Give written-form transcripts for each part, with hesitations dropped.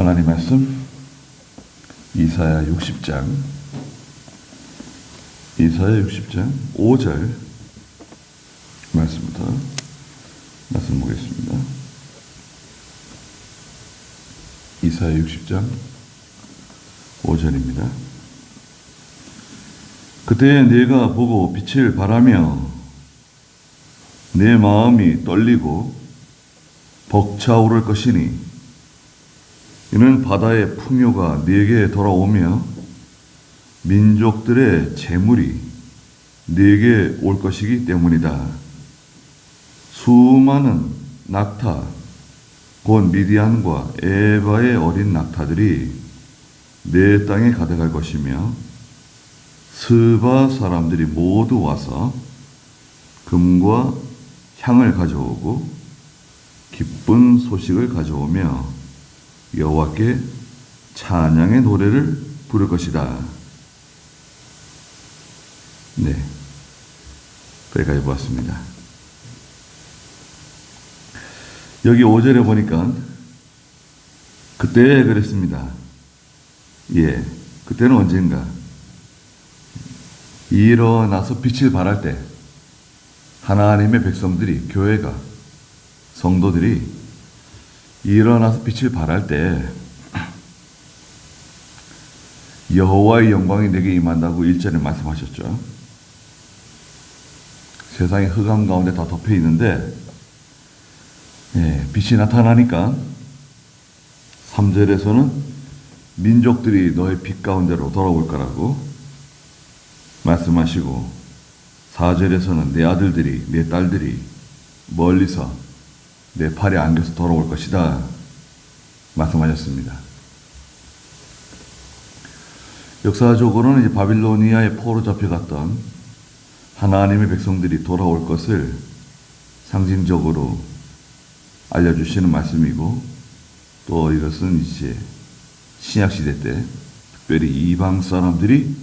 하나님 말씀 이사야 60장 5절 말씀부터 말씀 보겠습니다. 이사야 60장 5절입니다. 그때 네가 보고 빛을 발하며 내 마음이 떨리고 벅차오를 것이니 이는 바다의 풍요가 네게 돌아오며 민족들의 재물이 네게 올 것이기 때문이다. 수많은 낙타 곧 미디안과 에바의 어린 낙타들이 내 땅에 가득할 것이며 스바 사람들이 모두 와서 금과 향을 가져오고 기쁜 소식을 가져오며 여호와께 찬양의 노래를 부를 것이다. 네, 여기까지 보았습니다. 여기 5절에 보니까 그때 그랬습니다. 예, 그때는 언젠가 일어나서 빛을 발할 때 하나님의 백성들이, 교회가, 성도들이 일어나서 빛을 발할 때 여호와의 영광이 내게 임한다고 1절에 말씀하셨죠. 세상의 흑암 가운데 다 덮여 있는데 빛이 나타나니까 3절에서는 민족들이 너의 빛 가운데로 돌아올 거라고 말씀하시고 4절에서는 내 아들들이, 내 딸들이 멀리서 내 팔에 안겨서 돌아올 것이다 말씀하셨습니다. 역사적으로는 이제 바빌로니아의 포로 잡혀갔던 하나님의 백성들이 돌아올 것을 상징적으로 알려주시는 말씀이고, 또 이것은 이제 신약시대 때 특별히 이방 사람들이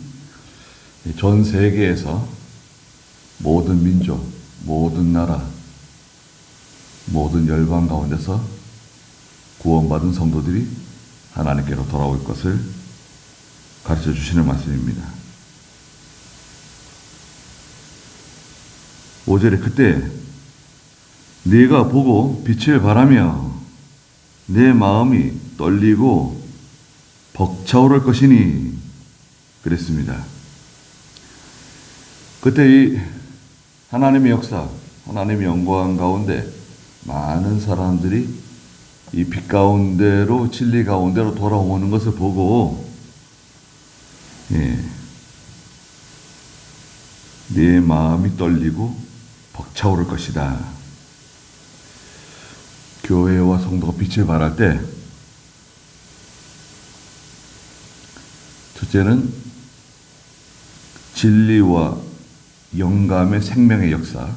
전 세계에서 모든 민족, 모든 나라, 모든 열방 가운데서 구원받은 성도들이 하나님께로 돌아올 것을 가르쳐 주시는 말씀입니다. 5절에 그때 네가 보고 빛을 발하며 내 마음이 떨리고 벅차오를 것이니 그랬습니다. 그때 이 하나님의 역사, 하나님의 영광 가운데 많은 사람들이 이 빛 가운데로, 진리 가운데로 돌아오는 것을 보고 네 마음이 떨리고 벅차오를 것이다. 교회와 성도가 빛을 발할 때 첫째는 진리와 영감의 생명의 역사,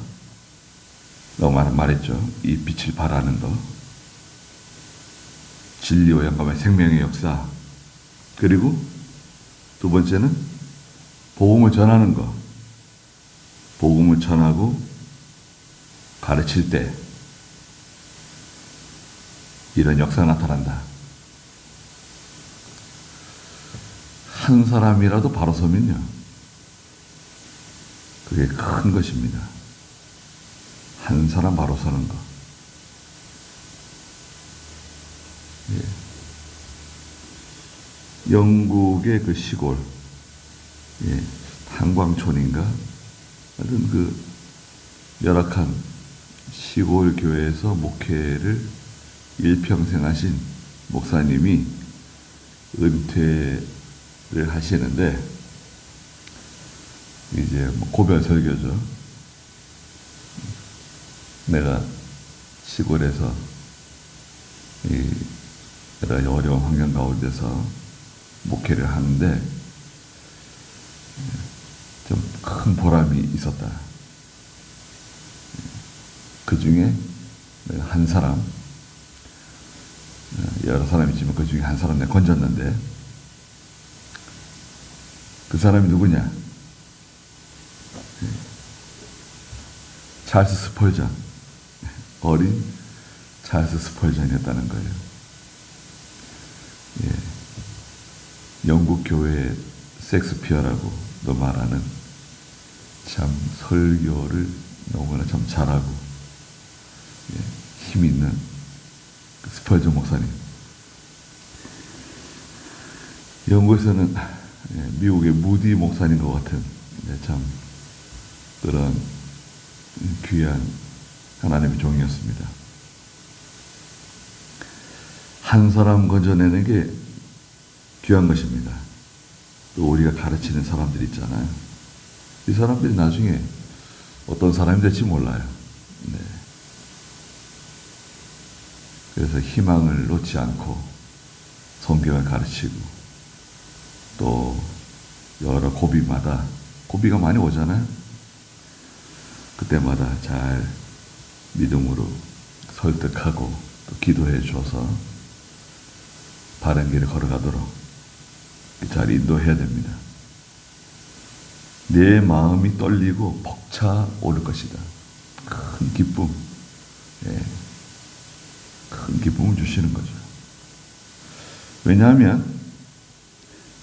말했죠. 이 빛을 발하는 것, 진리와 영감의 생명의 역사. 그리고 두 번째는 복음을 전하는 것, 복음을 전하고 가르칠 때 이런 역사가 나타난다. 한 사람이라도 바로 서면요, 그게 큰 것입니다. 한 사람 바로 서는 것. 영국의 그 시골, 탄광촌인가? 하여튼 그 열악한 시골 교회에서 목회를 일평생 하신 목사님이 은퇴를 하시는데, 이제 고별 설교죠. 내가 시골에서 여러 어려운 환경 가운데서 목회를 하는데 좀 큰 보람이 있었다. 그 중에 한 사람, 여러 사람이 있지만 그 중에 한 사람 내가 건졌는데, 그 사람이 누구냐? 찰스 스펄전, 어린 찰스 스펄전이었다는 거예요. 영국 교회의 섹스피어라고 너 말하는 참 설교를 너무나 참 잘하고 힘 있는 스펄전 목사님. 영국에서는 미국의 무디 목사님 것 같은 참 그런 귀한 하나님의 종이었습니다. 한 사람 건져내는 게 귀한 것입니다. 또 우리가 가르치는 사람들 있잖아요. 이 사람들이 나중에 어떤 사람이 될지 몰라요. 네. 그래서 희망을 놓지 않고 성경을 가르치고 또 여러 고비가 많이 오잖아요. 그때마다 잘 믿음으로 설득하고 또 기도해 줘서 바른 길을 걸어가도록 잘 인도해야 됩니다. 내 마음이 떨리고 벅차오를 것이다. 큰 기쁨, 큰 기쁨을 주시는 거죠. 왜냐하면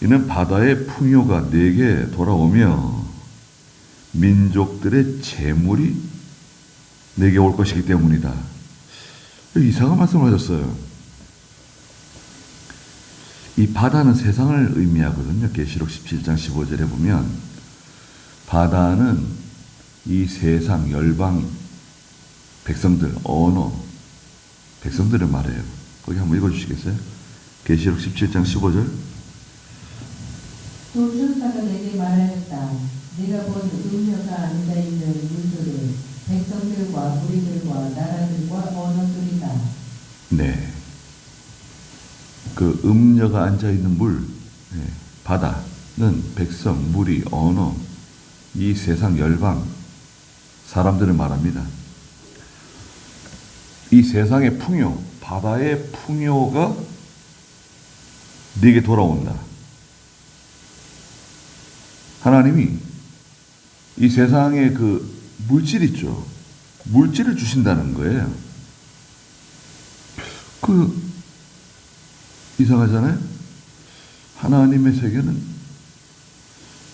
이는 바다의 풍요가 내게 돌아오며 민족들의 재물이 내게 올 것이기 때문이다. 이상한 말씀을 하셨어요. 이 바다는 세상을 의미하거든요. 계시록 17장 15절에 보면 바다는 이 세상 열방 백성들, 언어 백성들을 말해요. 거기 한번 읽어주시겠어요? 계시록 17장 15절. 또 천사가 내게 말하였다. 네가 본 음녀가 앉아있는 물들은 백성들과 무리들과 나라들과 언어들이다. 네. 그 음녀가 앉아있는 물, 바다는 백성, 무리, 언어, 이 세상 열방 사람들을 말합니다. 이 세상의 풍요, 바다의 풍요가 네게 돌아온다. 하나님이 이 세상에 그 물질 있죠. 물질을 주신다는 거예요. 이상하잖아요? 하나님의 세계는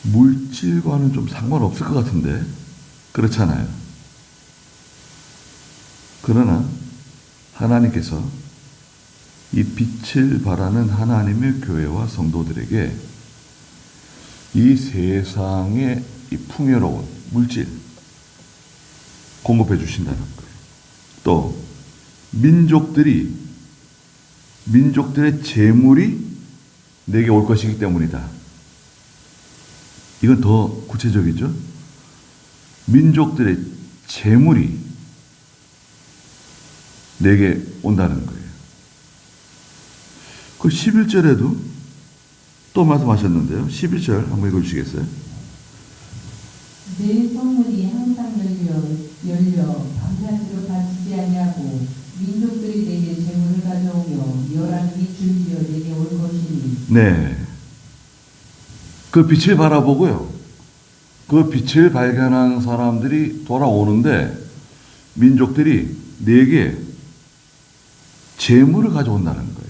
물질과는 좀 상관없을 것 같은데, 그렇잖아요. 그러나 하나님께서 이 빛을 발하는 하나님의 교회와 성도들에게 이 세상의 이 풍요로운 물질 공급해 주신다는 거예요. 또 민족들의 재물이 내게 올 것이기 때문이다. 이건 더 구체적이죠. 민족들의 재물이 내게 온다는 거예요. 그 11절에도 또 말씀하셨는데요. 11절 한번 읽어주시겠어요? 내 성문이 항상 열려 밤낮으로 닫히지 아니하고 민족들이 내게 재물을 가져오며 열왕이 줄지어 내게 올 것이니. 네. 그 빛을 바라보고요. 그 빛을 발견한 사람들이 돌아오는데 민족들이 내게 재물을 가져온다는 거예요.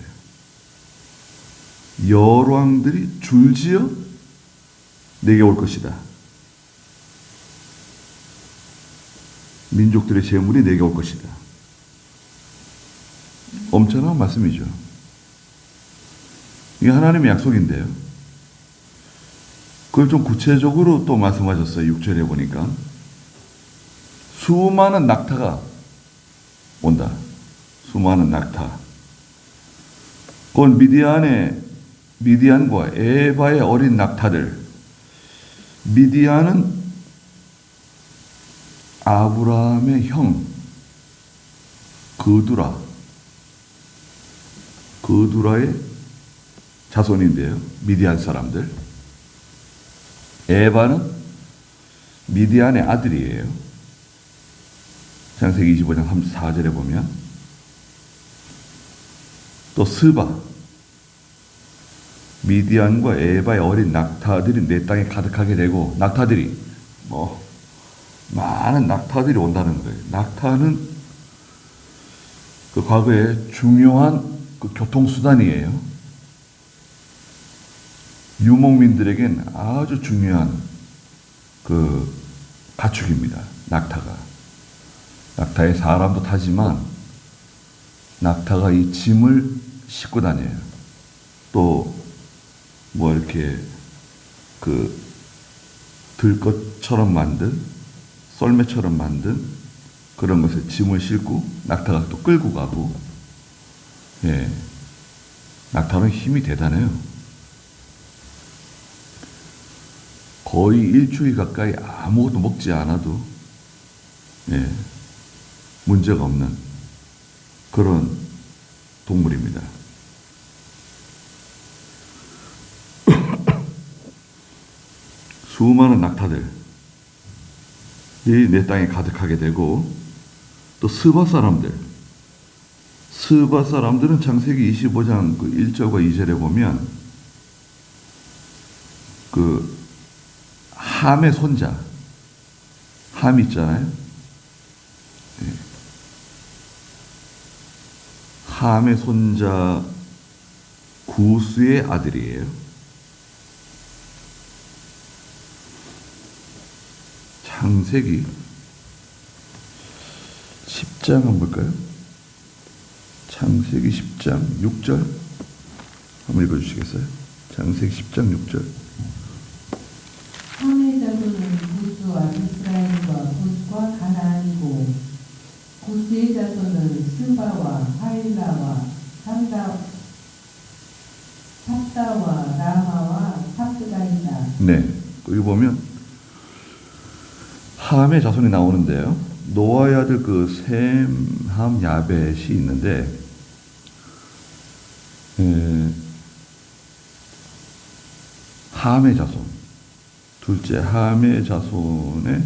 열왕들이 줄지어 내게 올 것이다. 민족들의 재물이 내게 올 것이다. 엄청난 말씀이죠. 이게 하나님의 약속인데요. 그걸 좀 구체적으로 또 말씀하셨어요. 6절에 보니까 수많은 낙타가 온다. 수많은 낙타. 그건 미디안과 에바의 어린 낙타들. 미디안은 아브라함의 형 그두라의 자손인데요. 미디안 사람들. 에바는 미디안의 아들이에요. 창세기 25장 34절에 보면 또 스바 미디안과 에바의 어린 낙타들이 내 땅에 가득하게 되고 낙타들이 많은 낙타들이 온다는 거예요. 낙타는 그 과거에 중요한 그 교통수단이에요. 유목민들에겐 아주 중요한 그 가축입니다. 낙타가. 낙타에 사람도 타지만 낙타가 이 짐을 싣고 다녀요. 또 뭐 이렇게 그 들것처럼 만든 썰매처럼 만든 그런 것에 짐을 싣고 낙타가 또 끌고 가고, 예, 낙타는 힘이 대단해요. 거의 일주일 가까이 아무것도 먹지 않아도, 예, 문제가 없는 그런 동물입니다. 수많은 낙타들이 내 땅에 가득하게 되고, 또 스바 사람들은 창세기 25장 그 1절과 2절에 보면 그 함의 손자, 함 있잖아요. 네. 함의 손자 구스의 아들이에요. 창세기 10장 한번 볼까요? 창세기 10장 6절 한번 읽어주시겠어요? 창세기 10장 6절. 함의 자손은 구스와 이스라엘과 굿과 가나안이고 구스의 자손은 스바와 하일라와 삽다와 라마와 삽드가이다. 네, 여기 보면 함의 자손이 나오는데요. 노아의 아들 그 셈, 함, 야벳이 있는데, 함의 자손, 둘째 함의 자손에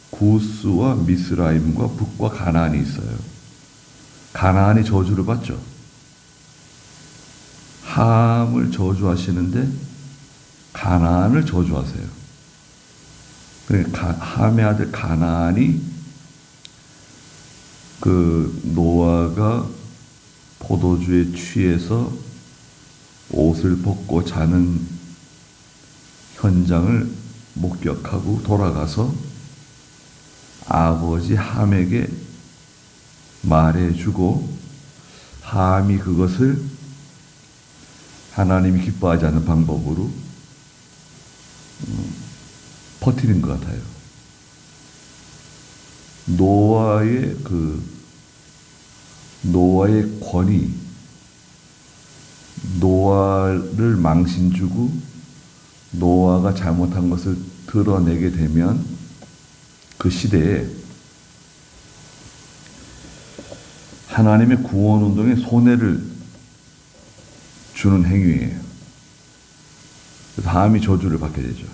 구스와 미스라임과 북과 가나안이 있어요. 가나안이 저주를 받죠. 함을 저주하시는데 가나안을 저주하세요. 그러니까 함의 아들 가나안이 그 노아가 포도주에 취해서 옷을 벗고 자는 현장을 목격하고 돌아가서 아버지 함에게 말해주고, 함이 그것을 하나님이 기뻐하지 않는 방법으로 퍼뜨린 것 같아요. 노아의 권위, 노아를 망신 주고 노아가 잘못한 것을 드러내게 되면 그 시대에 하나님의 구원 운동에 손해를 주는 행위예요. 그래서 함이 저주를 받게 되죠.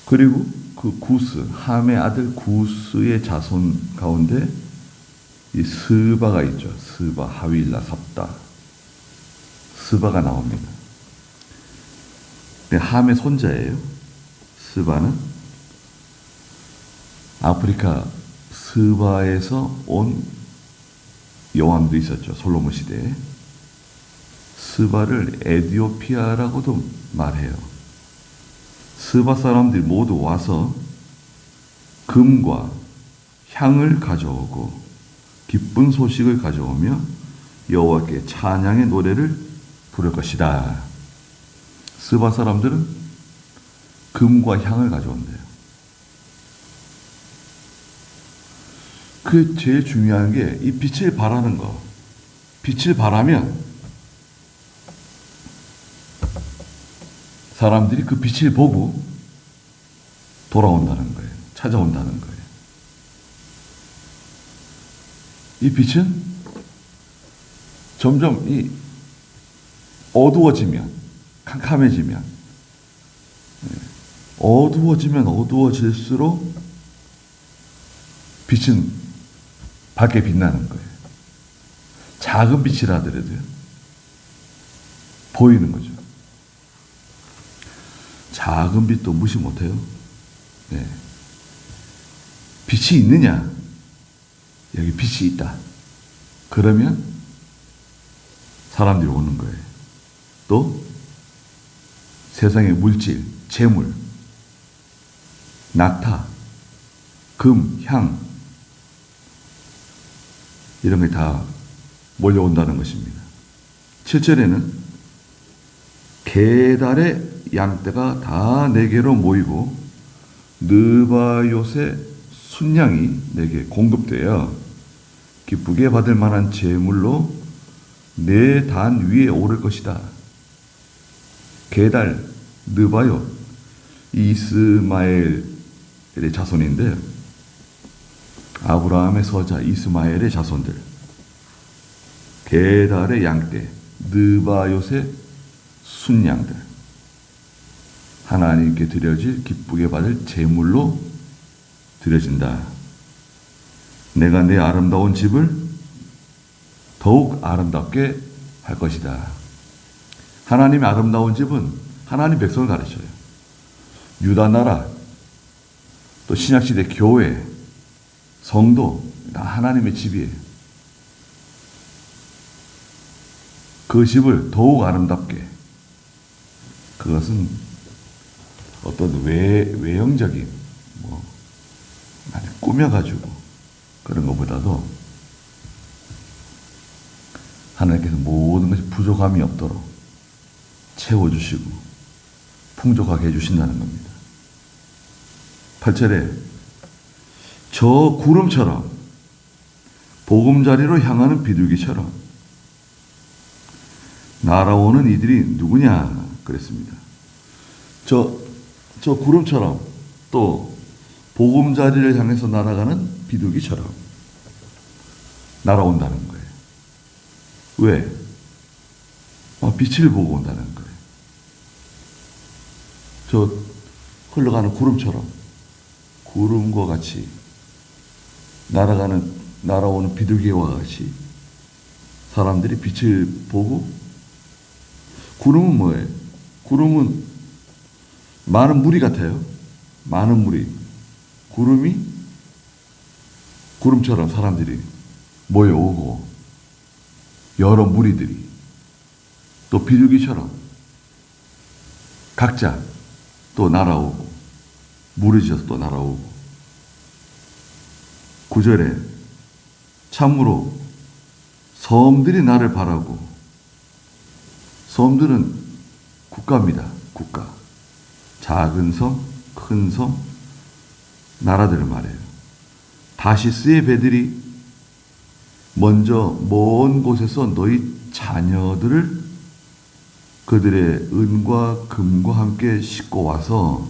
그리고 그 구스, 함의 아들 구스의 자손 가운데 이 스바가 있죠. 스바, 하윌라, 삽다. 스바가 나옵니다. 함의 손자예요. 스바는 아프리카 스바에서 온 여왕도 있었죠. 솔로몬 시대에. 스바를 에디오피아라고도 말해요. 스바 사람들이 모두 와서 금과 향을 가져오고 기쁜 소식을 가져오며 여호와께 찬양의 노래를 부를 것이다. 스바 사람들은 금과 향을 가져온대요. 그 제일 중요한 게 이 빛을 발하는 거. 빛을 발하면 사람들이 그 빛을 보고 돌아온다는 거예요. 찾아온다는 거예요. 이 빛은 점점 어두워지면, 캄캄해지면, 어두워질수록 빛은 밝게 빛나는 거예요. 작은 빛이라 하더라도요. 보이는 거죠. 작은 빛도 무시 못해요. 네. 빛이 있느냐? 여기 빛이 있다. 그러면 사람들이 오는 거예요. 또 세상의 물질, 재물, 낙타, 금, 향 이런 게 다 몰려온다는 것입니다. 7절에는 게달의 양떼가 다 내게로 모이고 느바요의 순양이 내게 공급되어 기쁘게 받을 만한 제물로 내 단 위에 오를 것이다. 게달, 느바요, 이스마엘의 자손인데 아브라함의 서자 이스마엘의 자손들, 게달의 양떼, 느바요의 순양들, 하나님께 드려질 기쁘게 받을 제물로 드려진다. 내가 내 아름다운 집을 더욱 아름답게 할 것이다. 하나님의 아름다운 집은 하나님 백성을 가르쳐요. 유다 나라, 또 신약시대 교회, 성도, 다 하나님의 집이에요. 그 집을 더욱 아름답게, 그것은 어떤 외형적인 꾸며가지고 그런 것보다도 하나님께서 모든 것이 부족함이 없도록 채워주시고 풍족하게 해주신다는 겁니다. 8절에 저 구름처럼 보금자리로 향하는 비둘기처럼 날아오는 이들이 누구냐 그랬습니다. 저 구름처럼 또 보금자리를 향해서 날아가는 비둘기처럼 날아온다는 거예요. 왜? 빛을 보고 온다는 거예요. 저 흘러가는 구름처럼 구름과 같이 날아오는 비둘기와 같이 사람들이 빛을 보고. 구름은 뭐예요? 구름은 많은 무리 같아요. 많은 무리. 구름처럼 사람들이 모여오고 여러 무리들이 또 비둘기처럼 각자 또 날아오고 무리져서 또 날아오고. 9절에 참으로 섬들이 나를 바라고. 섬들은 국가입니다. 국가. 작은 섬, 큰 섬, 나라들을 말해요. 다시스의 배들이 먼저 먼 곳에서 너희 자녀들을 그들의 은과 금과 함께 싣고 와서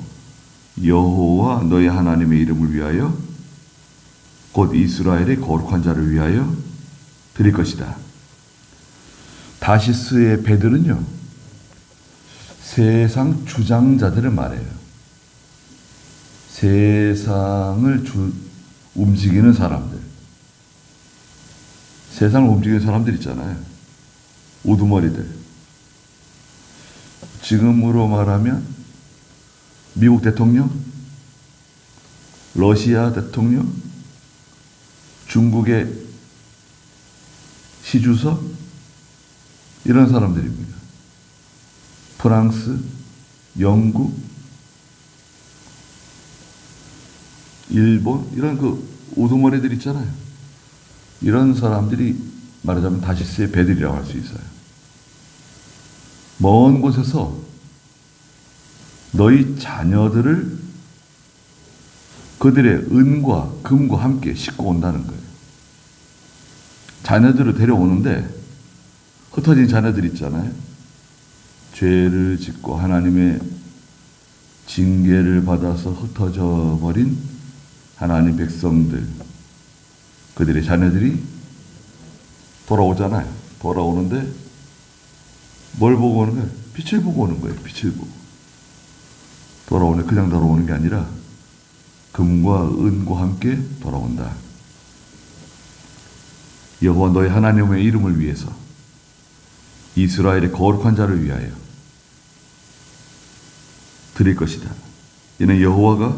여호와 너희 하나님의 이름을 위하여 곧 이스라엘의 거룩한 자를 위하여 드릴 것이다. 다시스의 배들은요, 세상 주장자들을 말해요. 세상을 움직이는 사람들. 세상을 움직이는 사람들 있잖아요. 우두머리들. 지금으로 말하면 미국 대통령, 러시아 대통령, 중국의 시주석, 이런 사람들입니다. 프랑스, 영국, 일본, 이런 우두머리들 있잖아요. 이런 사람들이 말하자면 다시스의 배들이라고 할 수 있어요. 먼 곳에서 너희 자녀들을 그들의 은과 금과 함께 싣고 온다는 거예요. 자녀들을 데려오는데 흩어진 자녀들 있잖아요. 죄를 짓고 하나님의 징계를 받아서 흩어져 버린 하나님 백성들, 그들의 자녀들이 돌아오잖아요. 돌아오는데 뭘 보고 오는 거예요? 빛을 보고 오는 거예요. 빛을 보고. 그냥 돌아오는 게 아니라 금과 은과 함께 돌아온다. 여호와 너희 하나님의 이름을 위해서, 이스라엘의 거룩한 자를 위하여 드릴 것이다. 이는 여호와가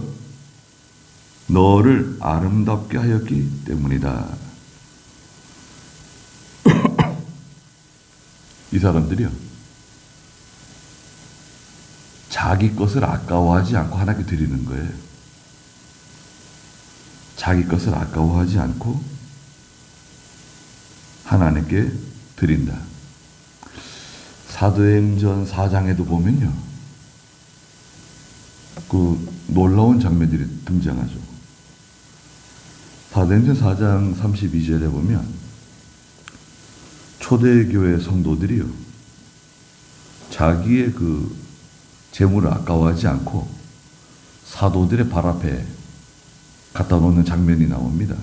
너를 아름답게 하였기 때문이다. 이 사람들이요, 자기 것을 아까워하지 않고 하나님께 드리는 거예요. 자기 것을 아까워하지 않고 하나님께 드린다. 사도행전 4장에도 보면요, 그 놀라운 장면들이 등장하죠. 사도행전 4장 32절에 보면 초대교회 성도들이요, 자기의 그 재물을 아까워하지 않고 사도들의 발 앞에 갖다 놓는 장면이 나옵니다.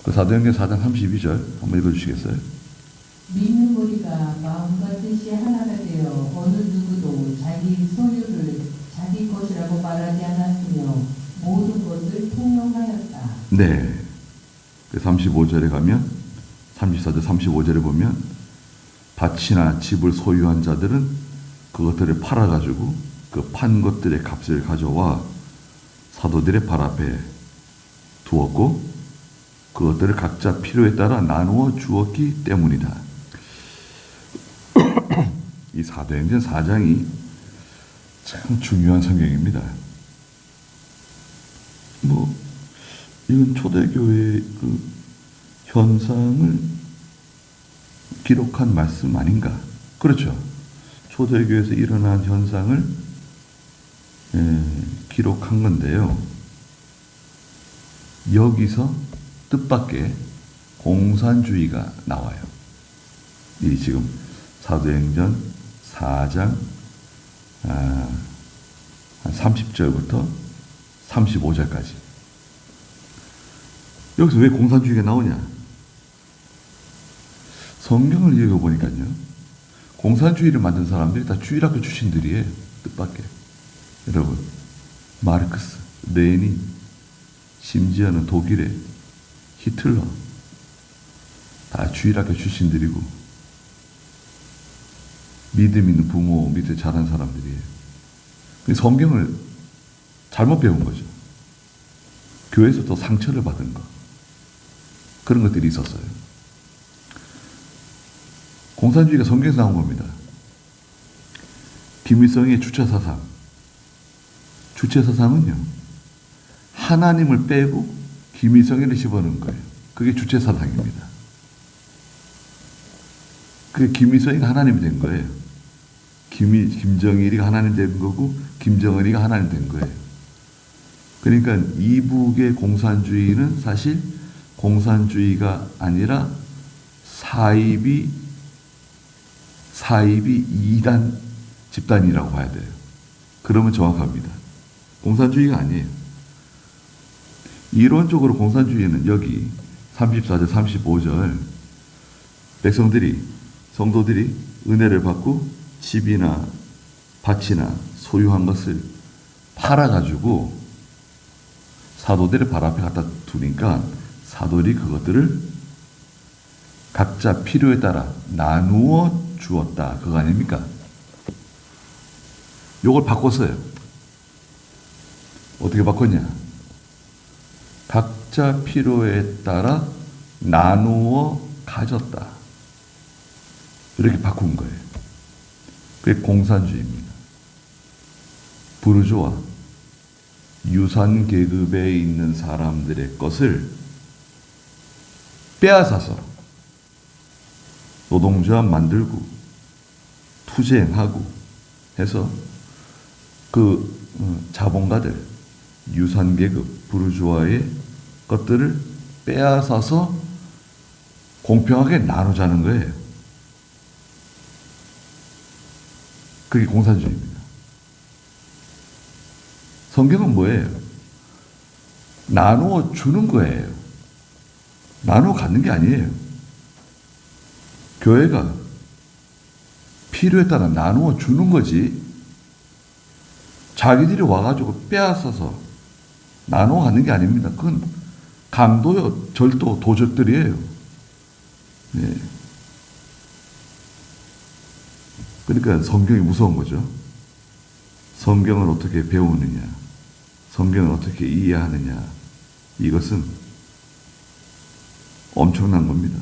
그 사도행전 4장 32절 한번 읽어주시겠어요? 믿는 우리가 마음과 뜻이 하나가 되어 어느 누구도 자기 소유를 자기 것이라고 말하지 않았으며 모든 것을 통용하였다. 네. 그 35절에 가면 34절 35절에 보면 밭이나 집을 소유한 자들은 그것들을 팔아가지고 그 판 것들의 값을 가져와 사도들의 발 앞에 두었고 그것들을 각자 필요에 따라 나누어 주었기 때문이다. 이 사도행전 4장이 참 중요한 성경입니다. 이건 초대교회의 그 현상을 기록한 말씀 아닌가? 그렇죠. 초대교회에서 일어난 현상을 기록한 건데요. 여기서 뜻밖의 공산주의가 나와요. 이 지금 사도행전 4장 30절부터 35절까지. 여기서 왜 공산주의가 나오냐? 성경을 읽어보니까요, 공산주의를 만든 사람들이 다 주일학교 출신들이에요. 뜻밖의. 여러분, 마르크스, 레닌, 심지어는 독일의 히틀러, 다 주일학교 출신들이고 믿음 있는 부모 밑에 자란 사람들이에요. 성경을 잘못 배운 거죠. 교회에서 또 상처를 받은 거, 그런 것들이 있었어요. 공산주의가 성경에서 나온 겁니다. 김일성의 주체사상. 주체사상은요, 하나님을 빼고 김일성이를 집어넣은 거예요. 그게 주체사상입니다. 그게 김일성이가 하나님이 된 거예요. 김정일이가 하나님 된 거고 김정은이가 하나님 된 거예요. 그러니까 이북의 공산주의는 사실 공산주의가 아니라 사이비 이단 집단이라고 봐야 돼요. 그러면 정확합니다. 공산주의가 아니에요. 이론적으로 공산주의는 여기 34절 35절 성도들이 은혜를 받고 집이나 밭이나 소유한 것을 팔아가지고 사도들의 발 앞에 갖다 두니까 사도들이 그것들을 각자 필요에 따라 나누어 주었다. 그거 아닙니까? 요걸 바꿨어요. 어떻게 바꿨냐? 각자 필요에 따라 나누어 가졌다. 이렇게 바꾼 거예요. 그게 공산주의입니다. 부르주아, 유산 계급에 있는 사람들의 것을 빼앗아서 노동조합 만들고 투쟁하고 해서 그 자본가들, 유산 계급, 부르주아의 것들을 빼앗아서 공평하게 나누자는 거예요. 그게 공산주의입니다. 성경은 뭐예요? 나누어 주는 거예요. 나누어 갖는 게 아니에요. 교회가 필요에 따라 나누어 주는 거지, 자기들이 와가지고 빼앗아서 나누어 갖는 게 아닙니다. 그건 강도요, 절도, 도적들이에요. 네. 그러니까 성경이 무서운 거죠. 성경을 어떻게 배우느냐, 성경을 어떻게 이해하느냐, 이것은 엄청난 겁니다.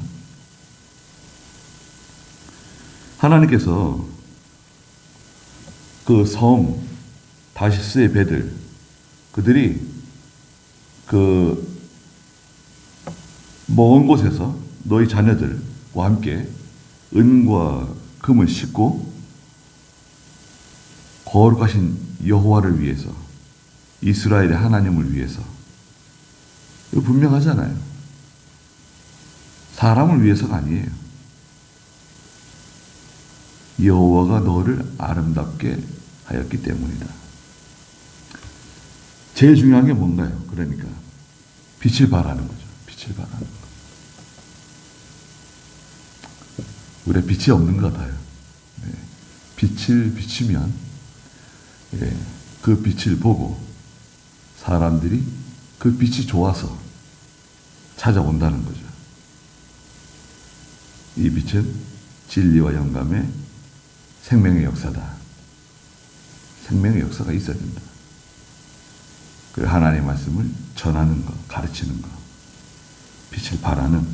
하나님께서 그 섬 다시스의 배들, 그들이 그 먼 곳에서 너희 자녀들과 함께 은과 금을 싣고 거룩하신 여호와를 위해서, 이스라엘의 하나님을 위해서, 이거 분명하잖아요. 사람을 위해서가 아니에요. 여호와가 너를 아름답게 하였기 때문이다. 제일 중요한 게 뭔가요? 그러니까 빛을 발하는 거죠. 빛을 발하는 거. 우리가 빛이 없는 것 같아요. 네. 빛을 비추면 그 빛을 보고 사람들이 그 빛이 좋아서 찾아온다는 거죠. 이 빛은 진리와 영감의 생명의 역사다. 생명의 역사가 있어야 된다. 그 하나님의 말씀을 전하는 것, 가르치는 것, 빛을 발하는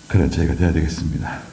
그런 저희가 되어야 되겠습니다.